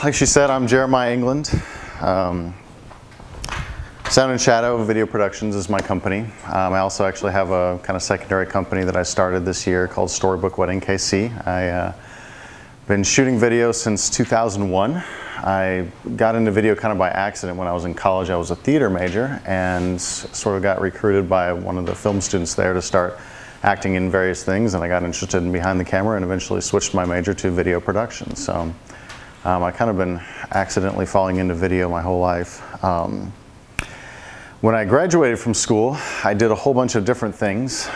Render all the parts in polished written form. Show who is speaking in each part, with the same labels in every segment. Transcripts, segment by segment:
Speaker 1: Like she said, I'm Jeremiah England. Sound and Shadow Video Productions is my company. I also actually have a kind of secondary company that I started this year called Storybook Wedding KC. I've been shooting video since 2001. I got into video kind of by accident when I was in college. I was a theater major and sort of got recruited by one of the film students there to start acting in various things, and I got interested in behind the camera and eventually switched my major to video production. So I kind of been accidentally falling into video my whole life. When I graduated from school, I did a whole bunch of different things.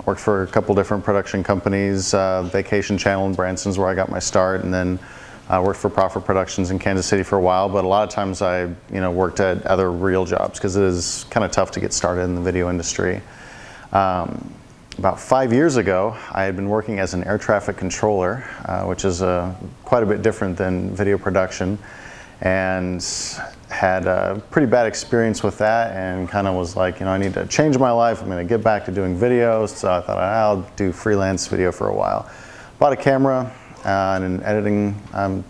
Speaker 1: Worked for a couple different production companies, Vacation Channel in Branson's where I got my start, and then worked for Profit Productions in Kansas City for a while. But a lot of times I worked at other real jobs because it is kind of tough to get started in the video industry. About 5 years ago, I had been working as an air traffic controller, which is quite a bit different than video production, and had a pretty bad experience with that, and kind of was like, I need to change my life. I'm going to get back to doing videos. So I thought I'll do freelance video for a while. Bought a camera and an editing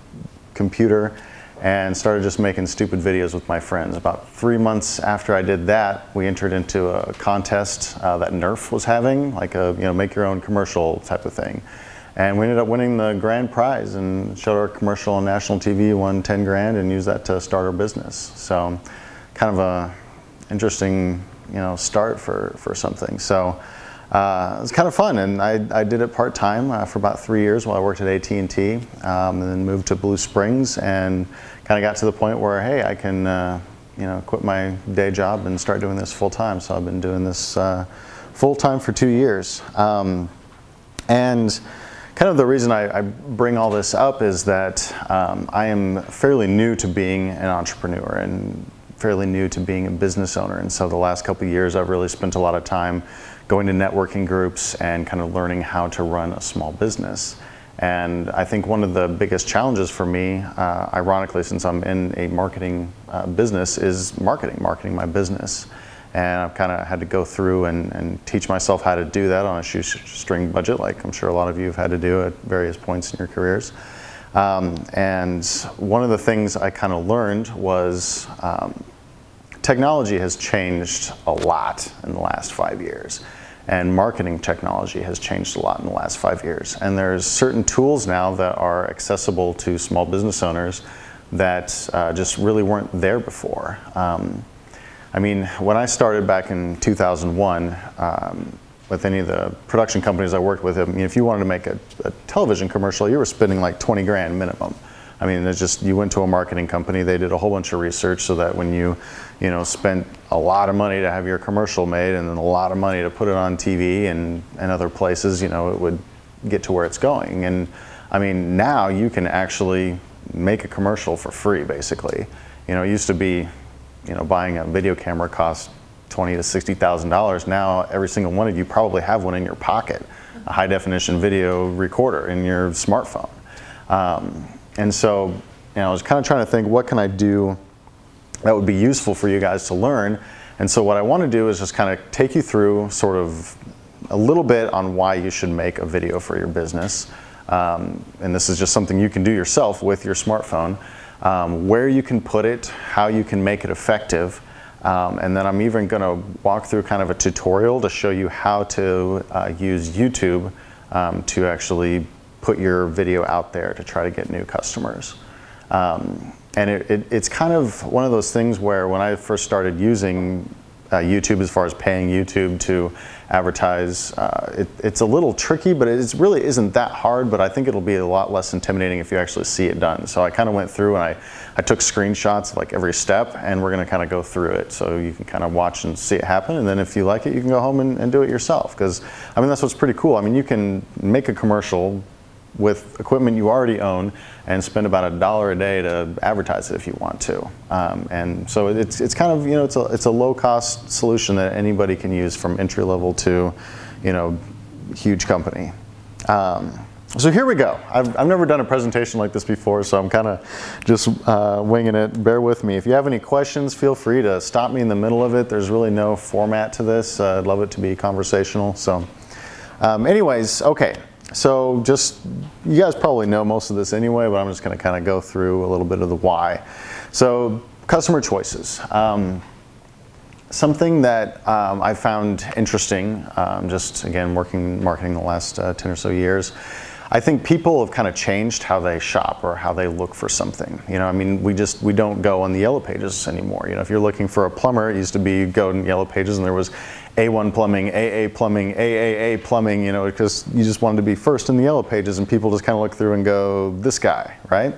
Speaker 1: computer and started just making stupid videos with my friends. About 3 months after I did that, we entered into a contest that Nerf was having, like a make your own commercial type of thing. And we ended up winning the grand prize and showed our commercial on national TV, won 10 grand, and used that to start our business. So kind of a interesting start for something. So it was kind of fun, and I did it part-time for about 3 years while I worked at AT&T, and then moved to Blue Springs and kind of got to the point where, hey, I can quit my day job and start doing this full-time. So I've been doing this full-time for 2 years. And kind of the reason I bring all this up is that I am fairly new to being an entrepreneur and fairly new to being a business owner. And so the last couple of years I've really spent a lot of time going to networking groups and kind of learning how to run a small business. And I think one of the biggest challenges for me, ironically, since I'm in a marketing business, is marketing my business. And I've kind of had to go through and teach myself how to do that on a shoestring budget, like I'm sure a lot of you have had to do at various points in your careers. And one of the things I kind of learned was technology has changed a lot in the last 5 years. And marketing technology has changed a lot in the last 5 years. And there's certain tools now that are accessible to small business owners that just really weren't there before. I mean, when I started back in 2001, with any of the production companies I worked with, if you wanted to make a television commercial, you were spending like 20 grand minimum. I mean, it's just, you went to a marketing company, they did a whole bunch of research so that when you spent a lot of money to have your commercial made and then a lot of money to put it on TV and other places, it would get to where it's going. And I mean, now you can actually make a commercial for free, basically. It used to be, buying a video camera cost $20,000 to $60,000. Now every single one of you probably have one in your pocket, a high definition video recorder in your smartphone. And so, I was kind of trying to think, what can I do that would be useful for you guys to learn? And so what I want to do is just kind of take you through sort of a little bit on why you should make a video for your business. And this is just something you can do yourself with your smartphone. Where you can put it, how you can make it effective, and then I'm even going to walk through kind of a tutorial to show you how to use YouTube to actually put your video out there to try to get new customers. And it's kind of one of those things where when I first started using YouTube, as far as paying YouTube to advertise, it's a little tricky, but it really isn't that hard, but I think it'll be a lot less intimidating if you actually see it done. So I kind of went through and I took screenshots of like every step, and we're going to kind of go through it so you can kind of watch and see it happen, and then if you like it, you can go home and do it yourself, because I mean, that's what's pretty cool. I mean, you can make a commercial with equipment you already own and spend about $1 a day to advertise it if you want to. And so it's kind of, it's a low-cost solution that anybody can use, from entry level to, huge company. So here we go. I've never done a presentation like this before, so I'm kind of just winging it. Bear with me. If you have any questions, feel free to stop me in the middle of it. There's really no format to this. I'd love it to be conversational. So anyways, okay. So just, you guys probably know most of this anyway, but I'm just going to kind of go through a little bit of the why. So customer choices. Something that I found interesting, just again working marketing the last 10 or so years, I think people have kind of changed how they shop or how they look for something. You know, I mean, we don't go on the yellow pages anymore. You know, if you're looking for a plumber, it used to be you go in yellow pages and there was A1 plumbing, AA plumbing, AAA plumbing, you know, because you just wanted to be first in the yellow pages and people just kind of look through and go, this guy, right?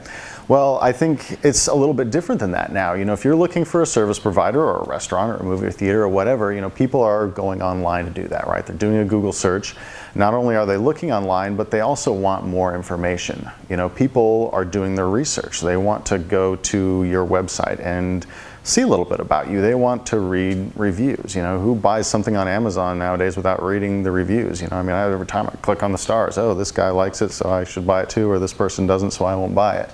Speaker 1: Well, I think it's a little bit different than that now. You know, if you're looking for a service provider or a restaurant or a movie theater or whatever, you know, people are going online to do that, right? They're doing a Google search. Not only are they looking online, but they also want more information. You know, people are doing their research. They want to go to your website and see a little bit about you. They want to read reviews. You know, who buys something on Amazon nowadays without reading the reviews? You know, I mean, every time I click on the stars, oh, this guy likes it, so I should buy it too, or this person doesn't, so I won't buy it.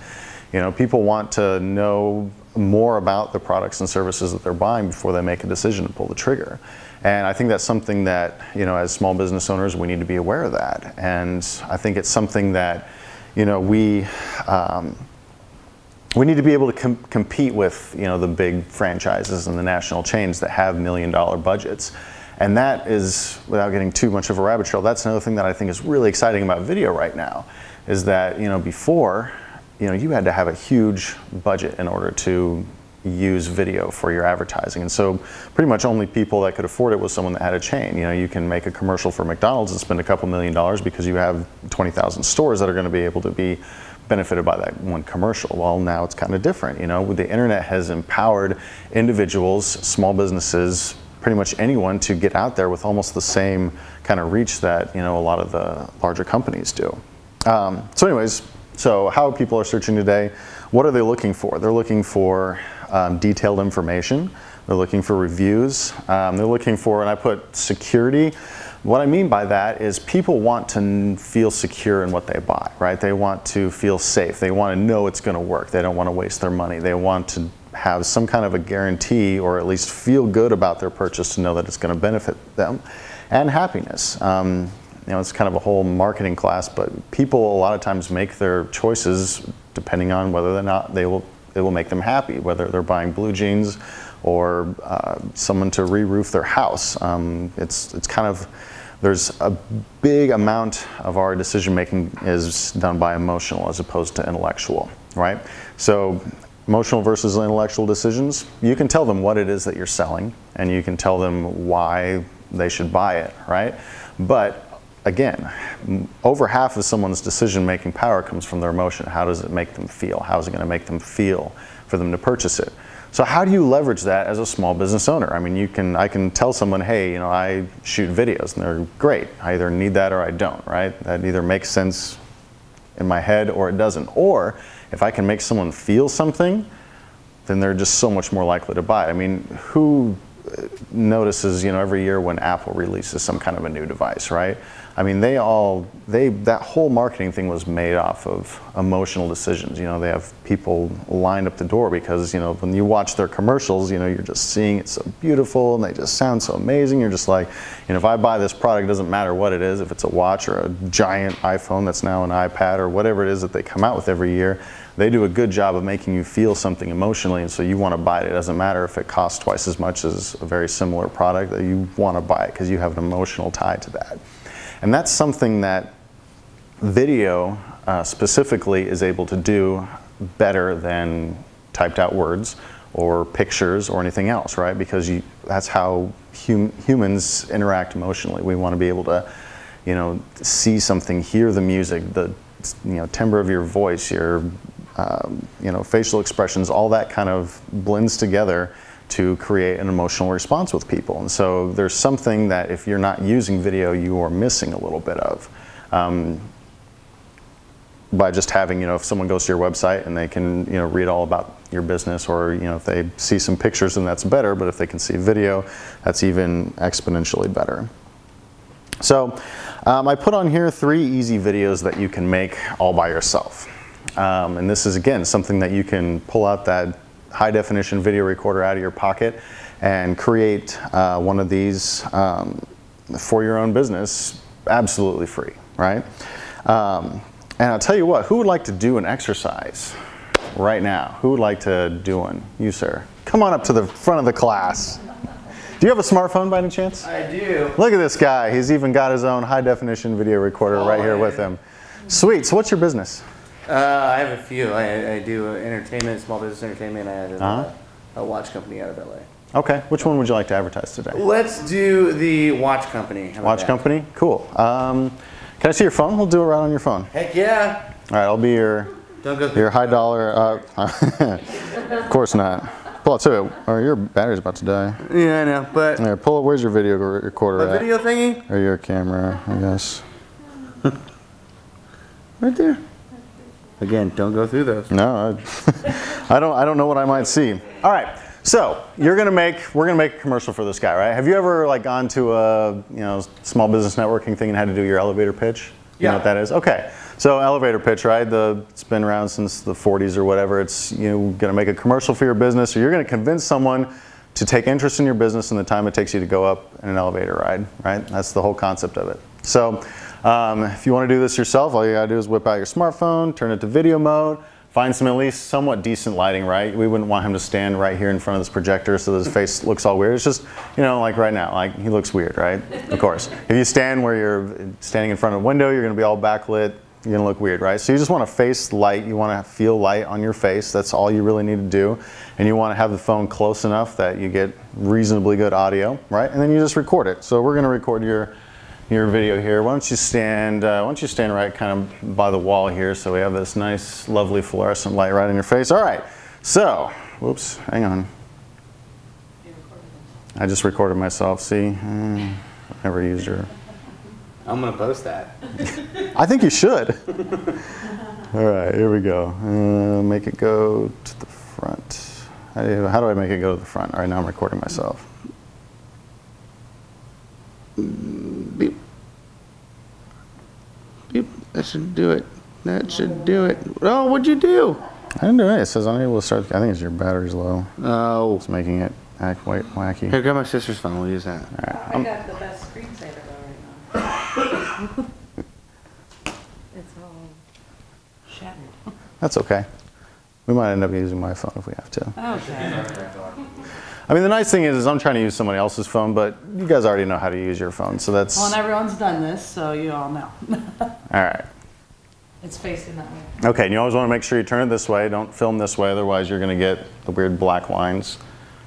Speaker 1: You know, people want to know more about the products and services that they're buying before they make a decision to pull the trigger. And I think that's something that, you know, as small business owners, we need to be aware of that. And I think it's something that, you know, we need to be able to compete with, you know, the big franchises and the national chains that have million-dollar budgets. And that is, without getting too much of a rabbit trail, that's another thing that I think is really exciting about video right now, is that, you know, before, you know, you had to have a huge budget in order to use video for your advertising. And so pretty much only people that could afford it was someone that had a chain. You know, you can make a commercial for McDonald's and spend a couple $1 million because you have 20,000 stores that are going to be able to be benefited by that one commercial. Well, now it's kind of different. You know, the internet has empowered individuals, small businesses, pretty much anyone to get out there with almost the same kind of reach that, you know, a lot of the larger companies do. So anyways, so how people are searching today, what are they looking for? They're looking for detailed information. They're looking for reviews. They're looking for, and I put security. What I mean by that is people want to feel secure in what they buy, right? They want to feel safe. They want to know it's going to work. They don't want to waste their money. They want to have some kind of a guarantee or at least feel good about their purchase to know that it's going to benefit them. And happiness. You know, it's kind of a whole marketing class, but people a lot of times make their choices depending on whether or not it will make them happy, whether they're buying blue jeans or someone to re-roof their house. It's kind of, there's a big amount of our decision making is done by emotional as opposed to intellectual, right? So emotional versus intellectual decisions, you can tell them what it is that you're selling and you can tell them why they should buy it, right? But again, over half of someone's decision-making power comes from their emotion. How does it make them feel? How is it going to make them feel for them to purchase it? So how do you leverage that as a small business owner? I mean, I can tell someone, hey, you know, I shoot videos and they're great. I either need that or I don't, right? That either makes sense in my head or it doesn't. Or if I can make someone feel something, then they're just so much more likely to buy it. I mean, who notices, you know, every year when Apple releases some kind of a new device, right? I mean, that whole marketing thing was made off of emotional decisions. You know, they have people lined up the door because, you know, when you watch their commercials, you know, you're just seeing it so beautiful and they just sound so amazing. You're just like, you know, if I buy this product, it doesn't matter what it is, if it's a watch or a giant iPhone that's now an iPad or whatever it is that they come out with every year, they do a good job of making you feel something emotionally, and so you want to buy it. It doesn't matter if it costs twice as much as a very similar product, that you want to buy it because you have an emotional tie to that. And that's something that video specifically is able to do better than typed out words or pictures or anything else, right? Because that's how humans interact emotionally. We want to be able to, you know, see something, hear the music, the, you know, timbre of your voice, your you know, facial expressions, all that kind of blends together to create an emotional response with people. And so there's something that if you're not using video, you are missing a little bit of. By just having, you know, if someone goes to your website and they can, you know, read all about your business, or, you know, if they see some pictures, then that's better, but if they can see video, that's even exponentially better. So I put on here 3 easy videos that you can make all by yourself. And this is, again, something that you can pull out that high definition video recorder out of your pocket and create one of these for your own business absolutely free, right? And I'll tell you what, who would like to do an exercise right now? Who would like to do one? You, sir. Come on up to the front of the class. Do you have a smartphone by any chance?
Speaker 2: I do.
Speaker 1: Look at this guy. He's even got his own high-definition video recorder right here with him. Sweet. So what's your business?
Speaker 2: I have a few. I do entertainment, small business entertainment. I have a watch company out of LA.
Speaker 1: Okay. Which one would you like to advertise today?
Speaker 2: Let's do the watch company. How about
Speaker 1: Watch
Speaker 2: that?
Speaker 1: company? Cool. Can I see your phone? We'll do it right on your phone.
Speaker 2: Heck yeah.
Speaker 1: All right. I'll be your high dollar. Of course not. Pull it too. Or your battery's about to die.
Speaker 2: Yeah, I know. But
Speaker 1: There, pull it. Where's your video recorder
Speaker 2: my
Speaker 1: at?
Speaker 2: video thingy?
Speaker 1: Or your camera, I guess.
Speaker 2: Right there. Again, don't go through those.
Speaker 1: No, I don't know what I might see. All right, so we're gonna make a commercial for this guy, right? Have you ever like gone to a small business networking thing and had to do your elevator pitch? You know what that is? Okay, so elevator pitch, right? It's been around since the 40s or whatever. It's gonna make a commercial for your business, or you're gonna convince someone to take interest in your business and the time it takes you to go up in an elevator ride, right? That's the whole concept of it. So if you want to do this yourself, all you gotta do is whip out your smartphone, turn it to video mode, find some at least somewhat decent lighting, right? We wouldn't want him to stand right here in front of this projector so that his face looks all weird. It's just, like right now, like he looks weird, right? Of course. If you stand where you're standing in front of a window, you're gonna be all backlit, you're gonna look weird, right? So you just wanna face light, you wanna feel light on your face, that's all you really need to do. And you wanna have the phone close enough that you get reasonably good audio, right? And then you just record it. So we're gonna record your video here. Why don't you stand right kind of by the wall here so we have this nice, lovely fluorescent light right in your face. All right, so, whoops, hang on. I just recorded myself, see? Never used your...
Speaker 2: I'm gonna post that.
Speaker 1: I think you should. All right, here we go. Make it go to the front. How do I make it go to the front? All right, now I'm recording myself.
Speaker 2: Beep. Beep. That should do it. That should do it. Oh, what'd you do?
Speaker 1: I didn't do it. It says unable to start. I think it's your battery's low.
Speaker 2: Oh.
Speaker 1: It's making it act wacky.
Speaker 2: Here, grab my sister's phone. We'll use that.
Speaker 1: All right.
Speaker 3: I got the best screensaver though right now. It's all shattered.
Speaker 1: That's okay. We might end up using my phone if we have to.
Speaker 3: Okay.
Speaker 1: I mean, the nice thing is I'm trying to use somebody else's phone, but you guys already know how to use your phone, so that's...
Speaker 3: Well, and everyone's done this, so you all know.
Speaker 1: All right.
Speaker 3: It's facing that way.
Speaker 1: Okay, and you always want to make sure you turn it this way. Don't film this way, otherwise you're going to get the weird black lines.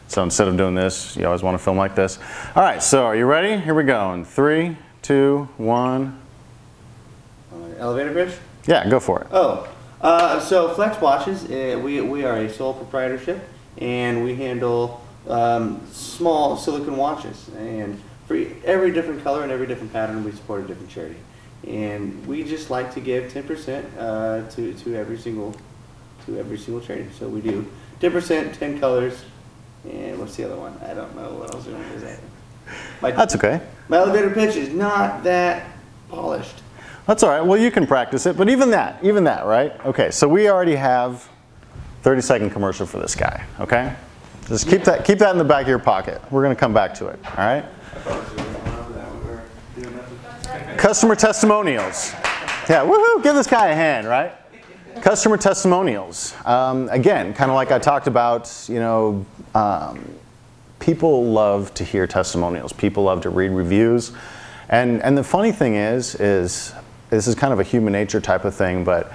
Speaker 1: So instead of doing this, you always want to film like this. All right, so are you ready? Here we go. In 3, 2, 1.
Speaker 2: Elevator pitch?
Speaker 1: Yeah, go for it.
Speaker 2: Oh, so Flex Watches, we are a sole proprietorship, and we handle small silicone watches. And for every different color and every different pattern, we support a different charity. And we just like to give 10% to every single charity. So we do 10%, 10 colors, and what's the other one? I don't know what else is that.
Speaker 1: That's okay.
Speaker 2: My elevator pitch is not that polished.
Speaker 1: That's all right. Well, you can practice it, but even that, right? Okay, so we already have 30-second commercial for this guy, okay? Just keep that in the back of your pocket. We're going to come back to it, all right? Customer testimonials. Yeah, woohoo, give this guy a hand, right? Customer testimonials. Again, kind of like I talked about, people love to hear testimonials. People love to read reviews. And the funny thing is this is kind of a human nature type of thing, but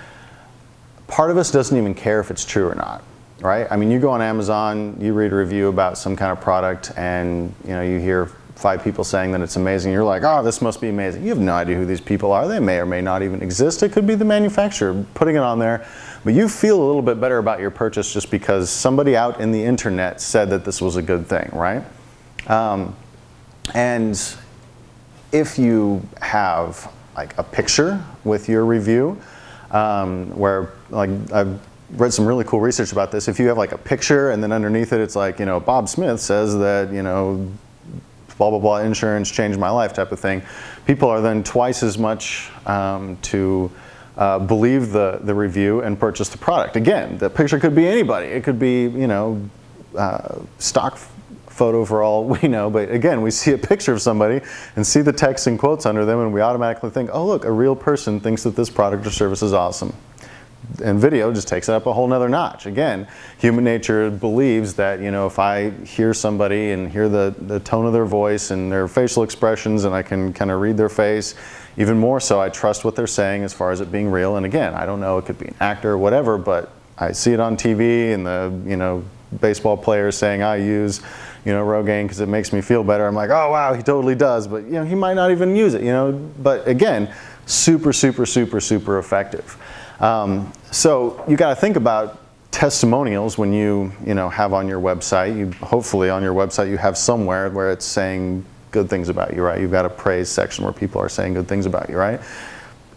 Speaker 1: part of us doesn't even care if it's true or not, right? I mean, you go on Amazon, you read a review about some kind of product, and you hear 5 people saying that it's amazing. You're like, oh, this must be amazing. You have no idea who these people are. They may or may not even exist. It could be the manufacturer putting it on there. But you feel a little bit better about your purchase just because somebody out in the internet said that this was a good thing, right? And if you have like a picture with your review, where like I've read some really cool research about this. If you have like a picture and then underneath it, it's like, Bob Smith says that, blah, blah, blah, insurance changed my life type of thing. People are then twice as much to believe the review and purchase the product. Again, the picture could be anybody. It could be, stock photo for all we know, but again, we see a picture of somebody and see the text and quotes under them, and we automatically think, oh look, a real person thinks that this product or service is awesome. And video just takes it up a whole nother notch. Again, human nature believes that, you know, if I hear somebody and hear the tone of their voice and their facial expressions, and I can kind of read their face, even more so I trust what they're saying as far as it being real. And again, I don't know, it could be an actor or whatever, but I see it on TV and the, you know, baseball players saying I use, you know, Rogaine because it makes me feel better. I'm like, oh wow, he totally does, but you know, he might not even use it, you know. But again, super, super, super, super effective. So you got to think about testimonials when you know, have on your website. Hopefully on your website you have somewhere where it's saying good things about you, right? You've got a praise section where people are saying good things about you, right?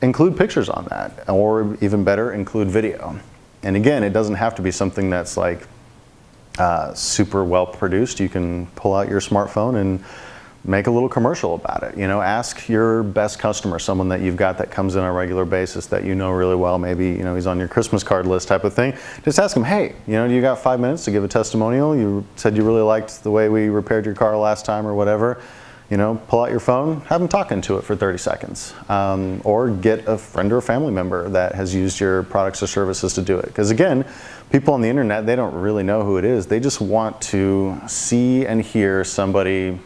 Speaker 1: Include pictures on that, or even better, include video. And again, it doesn't have to be something that's like super well produced. You can pull out your smartphone and make a little commercial about it. You know, ask your best customer, someone that you've got that comes in on a regular basis that you know really well. Maybe, you know, he's on your Christmas card list type of thing. Just ask him, hey, you know, do you got 5 minutes to give a testimonial? You said you really liked the way we repaired your car last time or whatever. You know, pull out your phone, have them talk into it for 30 seconds. Or get a friend or a family member that has used your products or services to do it. Because again, people on the internet, they don't really know who it is. They just want to see and hear somebody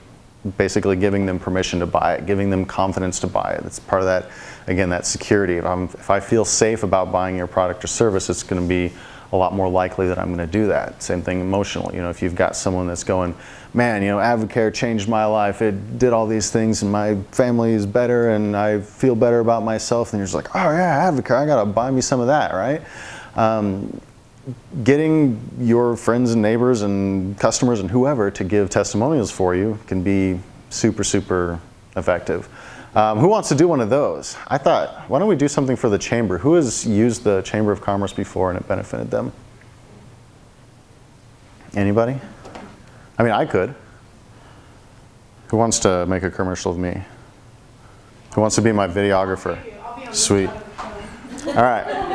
Speaker 1: basically giving them permission to buy it, giving them confidence to buy it. It's part of that, again, that security. If I feel safe about buying your product or service, it's going to be a lot more likely that I'm going to do that. Same thing emotional. You know, if you've got someone that's going, man, you know, Advocare changed my life. It did all these things and my family is better and I feel better about myself. And you're just like, oh yeah, Advocare, I got to buy me some of that, right? Getting your friends and neighbors and customers and whoever to give testimonials for you can be super, super effective. Who wants to do one of those? I thought, why don't we do something for the Chamber? Who has used the Chamber of Commerce before and it benefited them? Anybody? I mean, I could. Who wants to make a commercial of me? Who wants to be my videographer? Sweet. All right.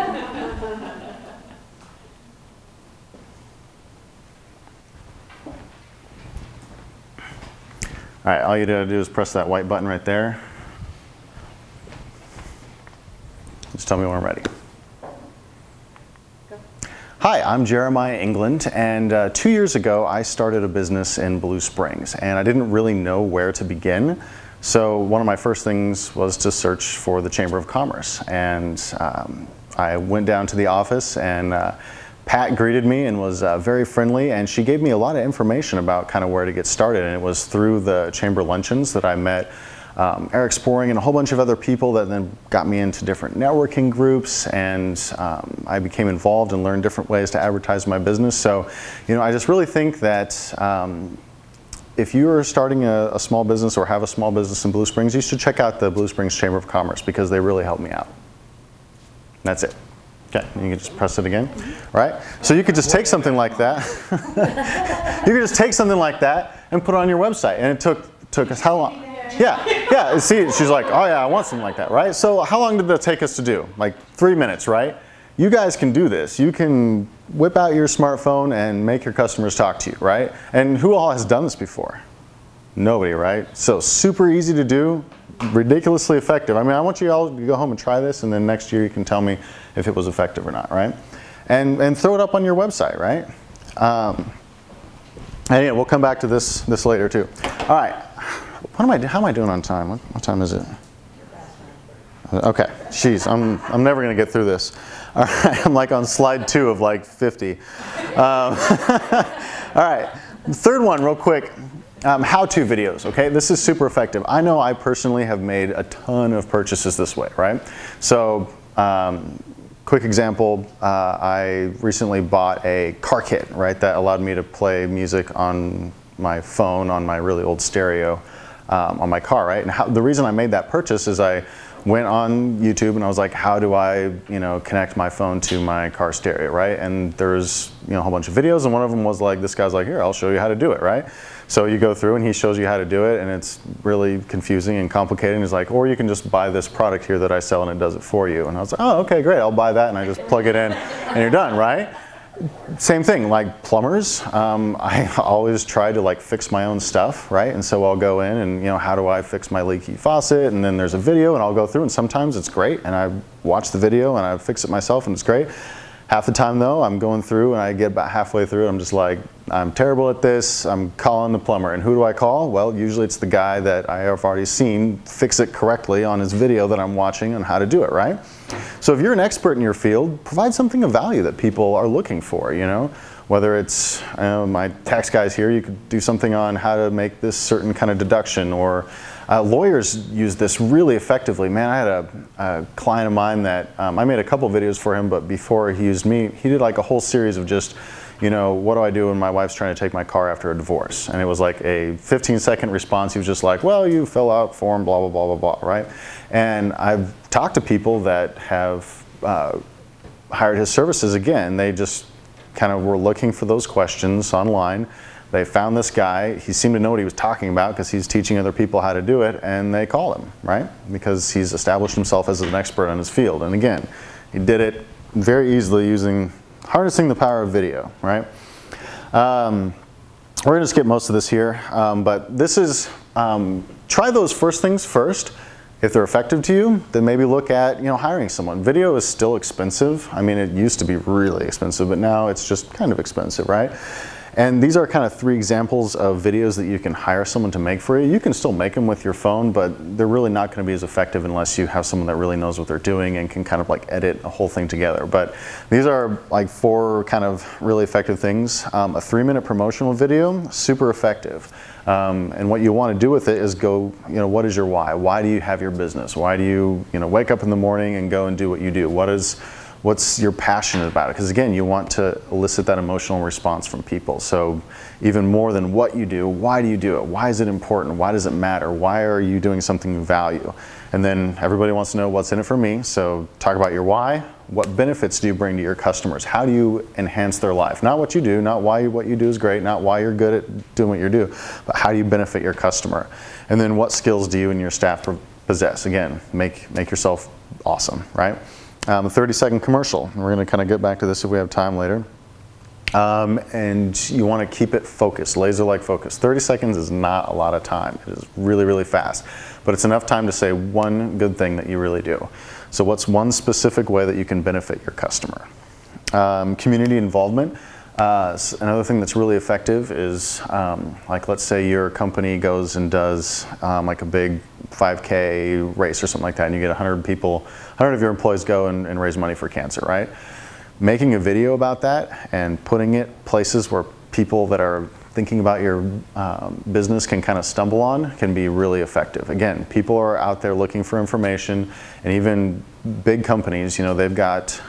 Speaker 1: All right, all you gotta do is press that white button right there. Just tell me when I'm ready. Hi, I'm Jeremiah England, and 2 years ago I started a business in Blue Springs, and I didn't really know where to begin. So one of my first things was to search for the Chamber of Commerce, and I went down to the office, and Pat greeted me and was very friendly, and she gave me a lot of information about kind of where to get started. And it was through the Chamber luncheons that I met Eric Sporing and a whole bunch of other people that then got me into different networking groups, and I became involved and learned different ways to advertise my business. So, you know, I just really think that if you are starting a small business or have a small business in Blue Springs, you should check out the Blue Springs Chamber of Commerce because they really helped me out. That's it. Okay, you can just press it again, right? So you could just take something like that. You could just take something like that and put it on your website. And it took us how long? Yeah. See, she's like, oh yeah, I want something like that, right? So how long did that take us to do? Like 3 minutes, right? You guys can do this. You can whip out your smartphone and make your customers talk to you, right? And who all has done this before? Nobody, right? So super easy to do. Ridiculously effective. I mean, I want you all to go home and try this, and then next year you can tell me if it was effective or not, right? And throw it up on your website, right? And yeah, we'll come back to this later too. All right, how am I doing on time? What time is it? Okay, jeez, I'm never gonna get through this. All right, I'm like on slide 2 of like 50. All right, third one, real quick. How-to videos, okay? This is super effective. I know I personally have made a ton of purchases this way, right? So, quick example, I recently bought a car kit, right? That allowed me to play music on my phone, on my really old stereo, on my car, right? And the reason I made that purchase is I went on YouTube and I was like, how do I, you know, connect my phone to my car stereo, right? And there's, you know, a whole bunch of videos, and one of them was like, this guy's like, here, I'll show you how to do it, right? So you go through and he shows you how to do it, and it's really confusing and complicated. And he's like, or you can just buy this product here that I sell and it does it for you. And I was like, oh, okay, great, I'll buy that, and I just plug it in and you're done, right? Same thing, like plumbers. I always try to like fix my own stuff, right? And so I'll go in and, you know, how do I fix my leaky faucet? And then there's a video and I'll go through, and sometimes it's great and I watch the video and I fix it myself and it's great. Half the time though, I'm going through and I get about halfway through, I'm just like, I'm terrible at this, I'm calling the plumber. And who do I call? Well, usually it's the guy that I have already seen fix it correctly on his video that I'm watching on how to do it, right? So if you're an expert in your field, provide something of value that people are looking for, you know? Whether it's, my tax guys here, you could do something on how to make this certain kind of deduction, or lawyers use this really effectively. Man, I had a client of mine that, I made a couple videos for him, but before he used me, he did like a whole series of just, you know, what do I do when my wife's trying to take my car after a divorce? And it was like a 15-second response. He was just like, well, you fill out form, blah, blah, blah, blah, blah, right? And I've talked to people that have hired his services again. They just kind of were looking for those questions online. They found this guy. He seemed to know what he was talking about because he's teaching other people how to do it, and they call him, right? Because he's established himself as an expert in his field. And again, he did it very easily harnessing the power of video, right? We're going to skip most of this here, but this is, try those first things first. If they're effective to you, then maybe look at, you know, hiring someone. Video is still expensive. I mean, it used to be really expensive, but now it's just kind of expensive, right? And these are kind of 3 examples of videos that you can hire someone to make for you. You can still make them with your phone, but they're really not going to be as effective unless you have someone that really knows what they're doing and can kind of like edit a whole thing together. But these are like 4 kind of really effective things. A 3-minute promotional video, super effective. And what you want to do with it is go, you know, what is your why? Why do you have your business? Why do you, you know, wake up in the morning and go and do what you do? What's you're passionate about it? Because again, you want to elicit that emotional response from people. So even more than what you do, why do you do it? Why is it important? Why does it matter? Why are you doing something of value? And then everybody wants to know what's in it for me. So talk about your why. What benefits do you bring to your customers? How do you enhance their life? Not what you do, not why what you do is great, not why you're good at doing what you do, but how do you benefit your customer? And then what skills do you and your staff possess? Again, make yourself awesome, right? A 30-second commercial. We're going to kind of get back to this if we have time later. And you want to keep it focused, laser-like focus. 30 seconds is not a lot of time. It is really, really fast. But it's enough time to say one good thing that you really do. So what's one specific way that you can benefit your customer? Community involvement. Another thing that's really effective is, like let's say your company goes and does like a big 5K race or something like that, and you get 100 people, 100 of your employees go and raise money for cancer, right? Making a video about that and putting it places where people that are thinking about your business can kind of stumble on can be really effective. Again, people are out there looking for information, and even big companies, you know, they've got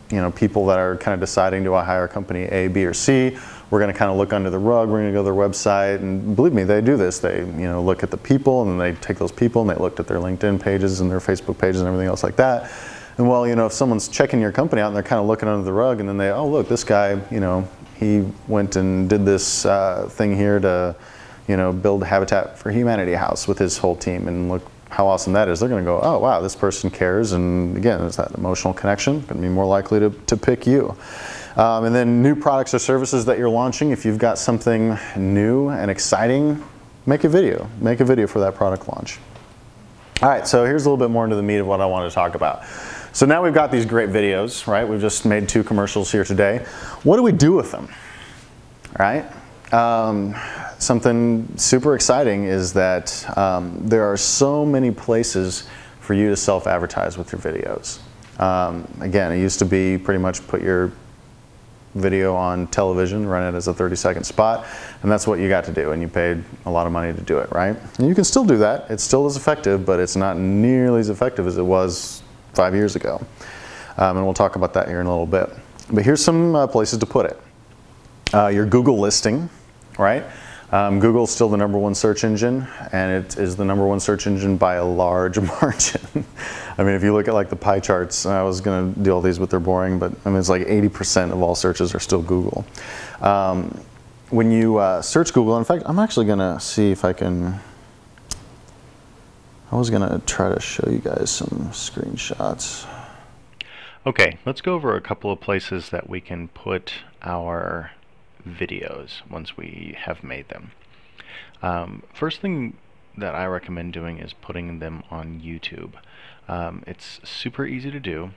Speaker 1: you know, people that are kind of deciding, do I hire company A, B, or C? We're going to kind of look under the rug. We're going to go to their website, and believe me, they do this. They, you know, look at the people, and then they take those people and they looked at their LinkedIn pages and their Facebook pages and everything else like that. And well, you know, if someone's checking your company out and they're kind of looking under the rug, and then they, oh look, this guy, you know, he went and did this thing here to, you know, build a Habitat for Humanity house with his whole team, and look how awesome that is. They're going to go, oh wow, this person cares, and again, there's that emotional connection. Going to be more likely to pick you. And then new products or services that you're launching. If you've got something new and exciting, make a video. Make a video for that product launch. All right, so here's a little bit more into the meat of what I wanted to talk about. So now we've got these great videos, right? We've just made 2 commercials here today. What do we do with them, right? Something super exciting is that there are so many places for you to self-advertise with your videos. Again, it used to be pretty much put your video on television, run it as a 30-second spot, and that's what you got to do, and you paid a lot of money to do it, right? And you can still do that. It's still as effective, but it's not nearly as effective as it was 5 years ago. And we'll talk about that here in a little bit. But here's some places to put it. Your Google listing, right? Google's still the #1 search engine, and it is the #1 search engine by a large margin. I mean, if you look at like the pie charts, I was going to do all these, but they're boring, but I mean, it's like 80% of all searches are still Google. When you search Google, in fact, I'm actually going to see if I can, I was going to try to show you guys some screenshots. Okay, let's go over a couple of places that we can put our videos once we have made them. First thing that I recommend doing is putting them on YouTube. It's super easy to do,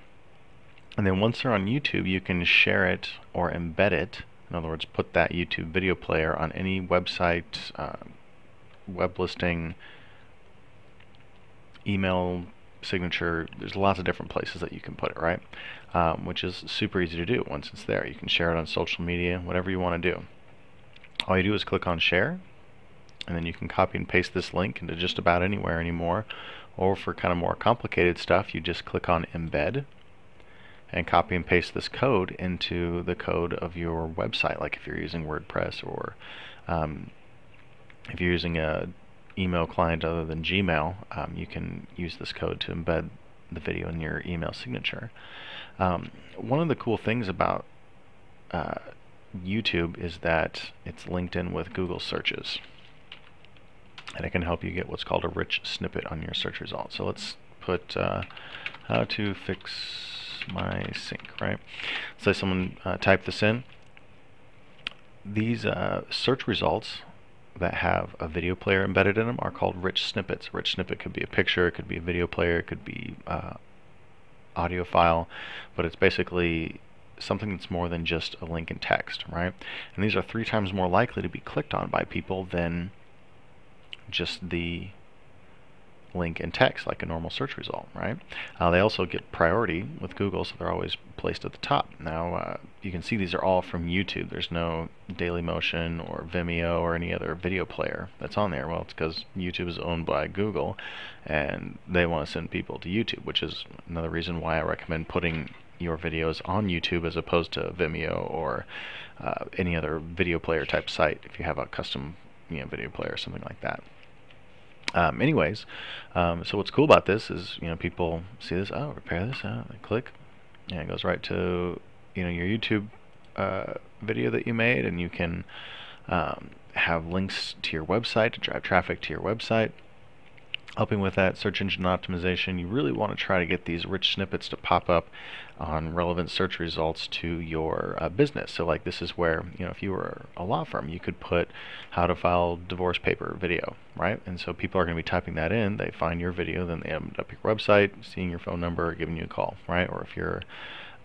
Speaker 1: and then once they're on YouTube, you can share it or embed it. In other words, put that YouTube video player on any website, web listing, email signature. There's lots of different places that you can put it, right? Which is super easy to do once it's there. You can share it on social media, whatever you want to do. All you do is click on share, and then you can copy and paste this link into just about anywhere anymore. Or for kind of more complicated stuff, you just click on embed and copy and paste this code into the code of your website, like if you're using WordPress, or if you're using a email client other than Gmail, you can use this code to embed the video in your email signature. One of the cool things about YouTube is that it's linked in with Google searches, and it can help you get what's called a rich snippet on your search results. So let's put how to fix my sink, right? So someone type this in. These search results that have a video player embedded in them are called rich snippets. A rich snippet could be a picture, it could be a video player, it could be audio file, but it's basically something that's more than just a link in text, right? And these are 3 times more likely to be clicked on by people than just the link in text, like a normal search result, right? They also get priority with Google, so they're always placed at the top. Now, you can see these are all from YouTube. There's no Dailymotion or Vimeo or any other video player that's on there. Well, it's because YouTube is owned by Google, and they want to send people to YouTube, which is another reason why I recommend putting your videos on YouTube as opposed to Vimeo or any other video player type site if you have a custom video player or something like that. Anyways, so what's cool about this is, people see this, oh, repair this, they click, and it goes right to, your YouTube video that you made, and you can have links to your website to drive traffic to your website. Helping with that search engine optimization, you really want to try to get these rich snippets to pop up on relevant search results to your business. So like this is where, if you were a law firm, you could put how to file divorce paper video, right? And so people are going to be typing that in, they find your video, then they end up your website, seeing your phone number, giving you a call, right? Or if you're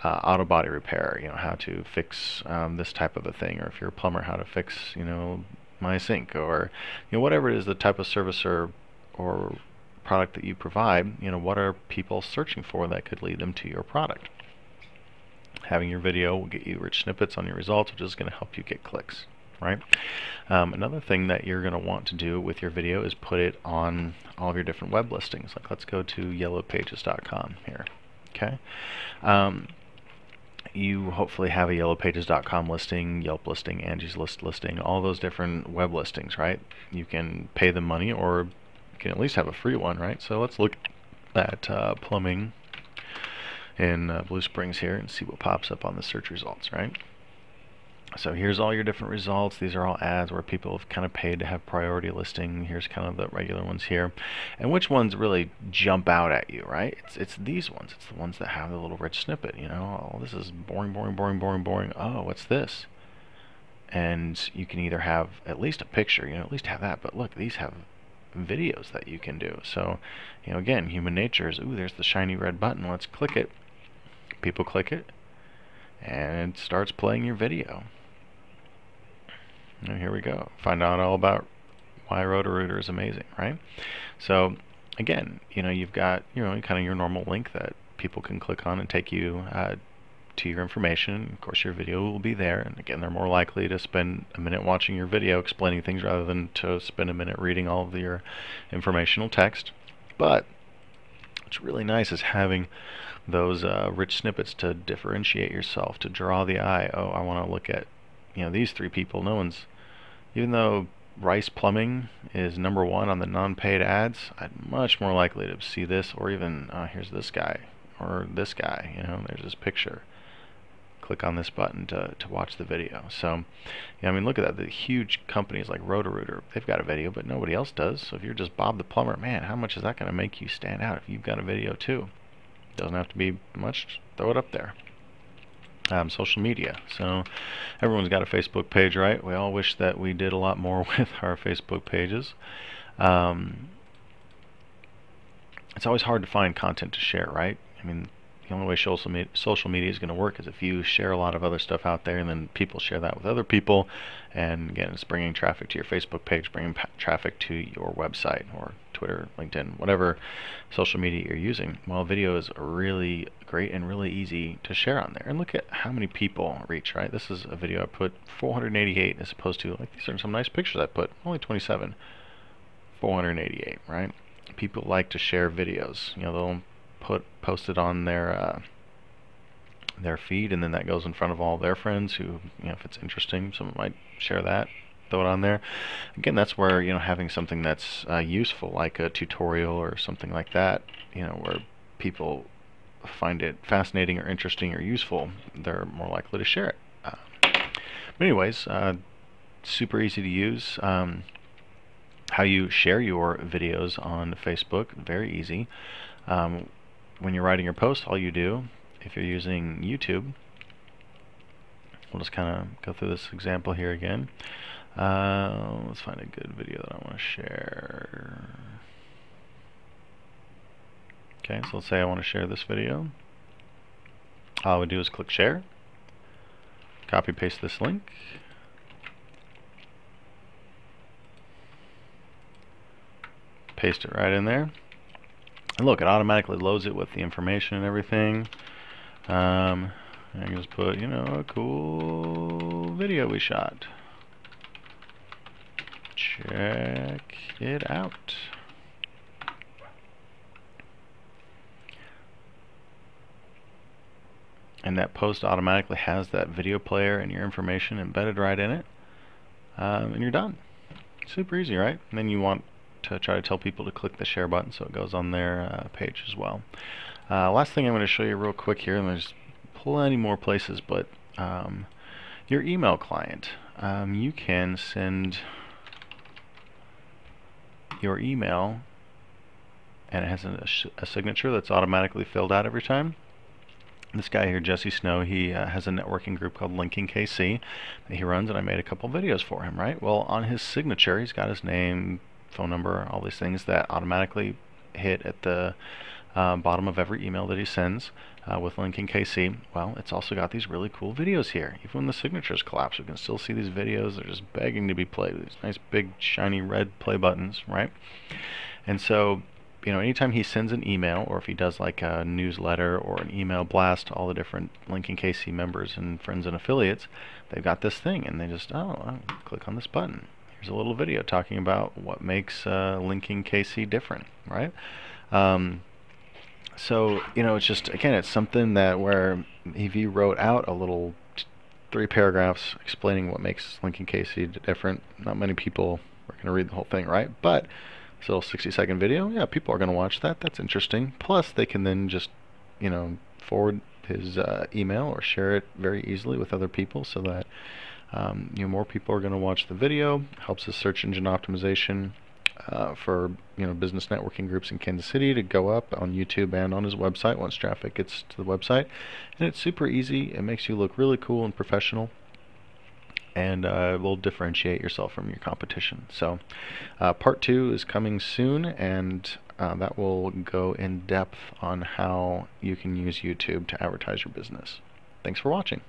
Speaker 1: auto body repair, how to fix this type of a thing, or if you're a plumber, how to fix, my sink, or whatever it is, the type of service or product that you provide, what are people searching for that could lead them to your product. Having your video will get you rich snippets on your results, which is going to help you get clicks, right? Another thing that you're going to want to do with your video is put it on all of your different web listings. Like let's go to yellowpages.com here, okay? You hopefully have a yellowpages.com listing, Yelp listing, Angie's List listing, all those different web listings, right? You can pay them money, or you can at least have a free one, right? So let's look at plumbing in Blue Springs here and see what pops up on the search results, right? So here's all your different results. These are all ads where people have kind of paid to have priority listing. Here's kind of the regular ones here. And which ones really jump out at you, right? It's these ones. It's the ones that have the little rich snippet, Oh, this is boring, boring, boring, boring, boring. Oh, what's this? And you can either have at least a picture, at least have that. But look, these have videos that you can do. So, again, human nature is, ooh, there's the shiny red button. Let's click it. People click it, and it starts playing your video. And here we go. Find out all about why Roto-Rooter is amazing, right? So, again, you've got, kind of your normal link that people can click on and take you to your information. Of course, your video will be there, and again, they're more likely to spend a minute watching your video explaining things rather than to spend a minute reading all of your informational text. But what's really nice is having those rich snippets to differentiate yourself, to draw the eye. Oh, I want to look at these 3 people. Even though Rice Plumbing is #1 on the non-paid ads, I'm much more likely to see this, or even here's this guy, or this guy, there's this picture. Click on this button to watch the video. So, look at that. The huge companies like Roto-Rooter, they've got a video, but nobody else does. So if you're just Bob the plumber, man, how much is that going to make you stand out if you've got a video too? Doesn't have to be much,
Speaker 4: throw it up there. Social media. So everyone's got a Facebook page, right? We all wish that we did a lot more with our Facebook pages. It's always hard to find content to share, right? I mean, the only way social media is going to work is if you share a lot of other stuff out there, and then people share that with other people, and again, it's bringing traffic to your Facebook page, bringing traffic to your website or Twitter, LinkedIn, whatever social media you're using. Well, video is really great and really easy to share on there. And look at how many people reach, right? This is a video I put 488 as opposed to, like, these are some nice pictures I put, only 27, 488, right? People like to share videos. You know, they'll post it on their feed, and then that goes in front of all their friends who, you know, if it's interesting, someone might share that, throw it on there. Again, that's where, you know, having something that's useful, like a tutorial or something like that, you know, where people find it fascinating or interesting or useful, they're more likely to share it. But anyways, super easy to use. How you share your videos on Facebook, very easy. When you're writing your post, all you do, if you're using YouTube, we'll just kind of go through this example here again. Let's find a good video that I want to share. Okay, so let's say I want to share this video. All I would do is click share, copy paste this link, paste it right in there. And look, it automatically loads it with the information and everything. I can just put, you know, a cool video we shot. Check it out. And that post automatically has that video player and your information embedded right in it. And you're done. Super easy, right? And then you want to try to tell people to click the share button so it goes on their page as well. Last thing I'm going to show you real quick here, and there's plenty more places, but your email client. You can send your email, and it has a signature that's automatically filled out every time. This guy here, Jesse Snow, he has a networking group called Linking KC that he runs, and I made a couple videos for him, right? Well, on his signature, he's got his name, phone number, all these things that automatically hit at the bottom of every email that he sends with Linking KC. Well, it's also got these really cool videos here. Even when the signatures collapse, we can still see these videos. They're just begging to be played with these nice big shiny red play buttons, right? And so, you know, anytime he sends an email, or if he does like a newsletter or an email blast to all the different Linking KC members and friends and affiliates, they've got this thing, and they just, I'll click on this button. Here's a little video talking about what makes Linking KC different, right? So, you know, it's just, again, it's something that where if you wrote out a little 3 paragraphs explaining what makes Linking KC different, not many people are going to read the whole thing, right? But this little 60-second video, yeah, people are going to watch that. That's interesting. Plus, they can then just, you know, forward his email or share it very easily with other people, so that you know, more people are going to watch the video. Helps with search engine optimization for, you know, business networking groups in Kansas City to go up on YouTube and on his website once traffic gets to the website. And it's super easy. It makes you look really cool and professional, and will differentiate yourself from your competition. So part 2 is coming soon, and that will go in depth on how you can use YouTube to advertise your business. Thanks for watching.